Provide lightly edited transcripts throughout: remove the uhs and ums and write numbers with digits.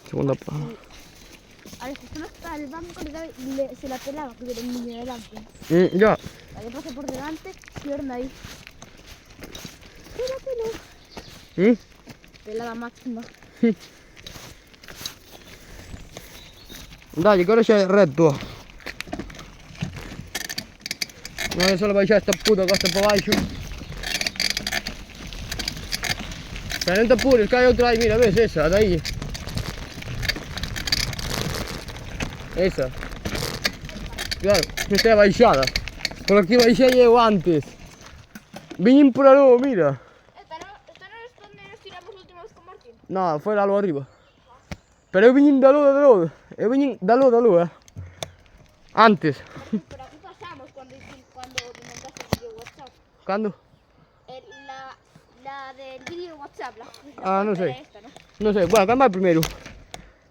Segunda parte. A ver, justo no está el banco, se la pelaba, que era un niño delante. Ya. Yo pasé por delante y ahora ahí. Pela. Pelada máxima. Dai, che ora c'è il retto. Non solo vai c'è sta puta costa per baixo. Prende pure, il caio trai, mira, ves esa, de ahí. Esa. Claro, esta é baixada. Por aquí baixei eu antes. Viñen por algo, mira. Esta no es donde nos tiramos última vez con Martín. No, foi lá lo arriba. Pero eu viñen da luz. Eu viñen da luz, Antes. Pero aquí pasamos cuando te montaste el vídeo WhatsApp. Cando? La del vídeo WhatsApp. Non sei. Esta, ¿no? Non sei, bueno, calma primeiro.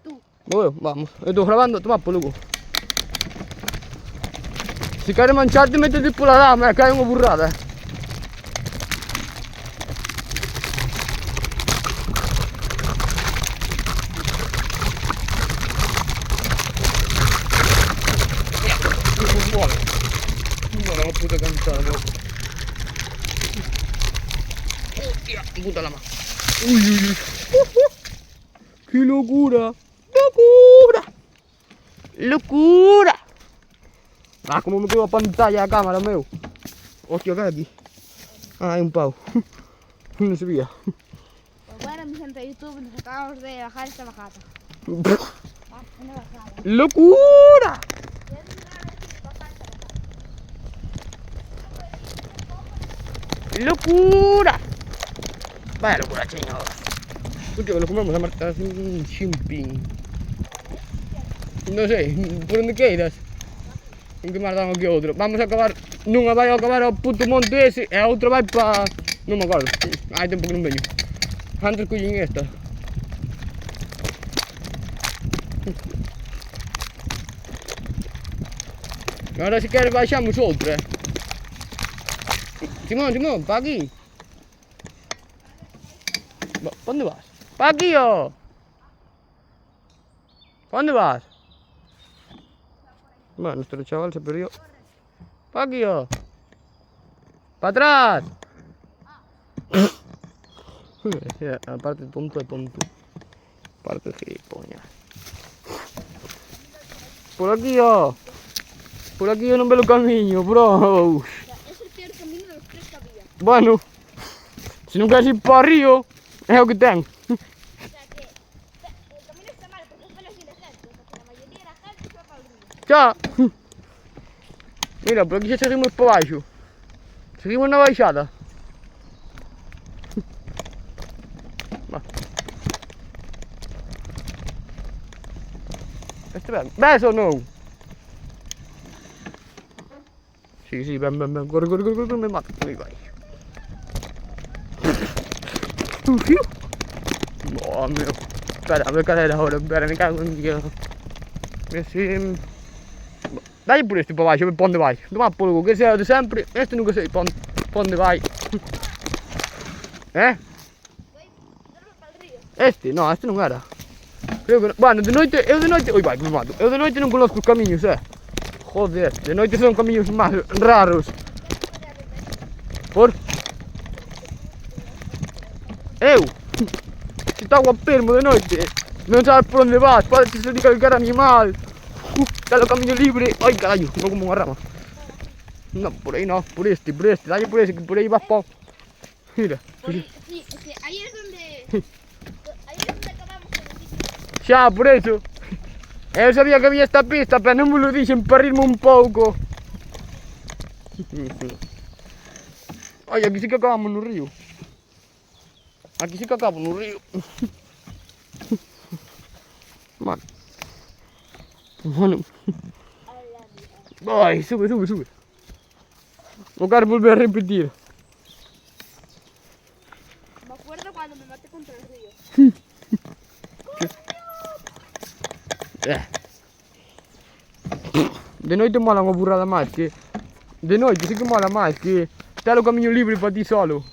Tú. Bueno, vamos. Eu estou grabando, toma por loco. Se queres mancharte, métete por la rama, que hai unha burrada. Mira la puta cansada, bro. Hostia, puta la mano. Uy. ¡Qué locura! ¡Locura! Ah, como me quedo a pantalla la cámara, meu. Hostia, ¿qué hay aquí? Ah, hay un pavo. No sabía. Pues bueno, mi gente de YouTube, nos acabamos de bajar esta bajada. Una bajada. ¡Locura! ¡Locura! Vaya locura, señor. Último, nos compramos a Marta un chimpín. Non sei, por onde queiras. En que máis dan aquí outro. Vamos a acabar, nunha vai a acabar ao puto monte ese e a outra vai pa... Non me acordo, hai tempo que non veño. Antes collín esta. Agora se queres baixamos outra. Simón, pa aquí. Pa onde vas? Pa aquí, ó. Pa onde vas? Bueno, nuestro chaval se perdió. Pa aquí, ó. Pa atrás. Aparte tonto. Aparte gilipollas. Por aquí, ó. Por aquí yo non veo o camiño, bro. Es el peor camino de los 3 que había. Bueno, se non queres ir para o río, é o que ten. O sea que el camino está mal porque es para los inocentes, porque la mayoría de la gente se va para el río. Xa. Mira, por aquí xa seguimos para baixo. Seguimos na baixada. Va. Este ven. Ves ou non? Sí, ven. Corre, me mata. Aí vai. Oh, meu. Espera, a ver cadê era ahora. Espera, me cago en Dios. Ese... Dai por este para baixo, a ver para onde vai. Toma polvo, que sea de sempre. Este nunca sei para onde vai. Voy para el río. Este? No, este non era. Creo que non. Bueno, de noite, eu de noite... Ui, vai, me mato. Eu de noite non conozco os camiños, Joder, de noite son camiños máis raros. Por? Eu? Se está guapermo de noite. Non sabes por onde vas, podes ser de calquer animal. Dale o camiño libre. Ai, carallo, non como unha rama. No, por aí no, por este. Dale por ese, que por aí vas pa... Mira. Sí, es que ahí es donde acabamos con el sitio. Xa, por eso. Eu sabía que había esta pista, pero non me lo dixen para rirme un pouco. Ai, aquí sí que acabamos no río. Aquí sí que acabo no río. Bueno. Ai, sube. No quero volver a repetir. Me acuerdo cuando me maté contra el río. De noite mola unha burrada máis que... De noite sí que mola máis que... Ter o camiño libre para ti solo.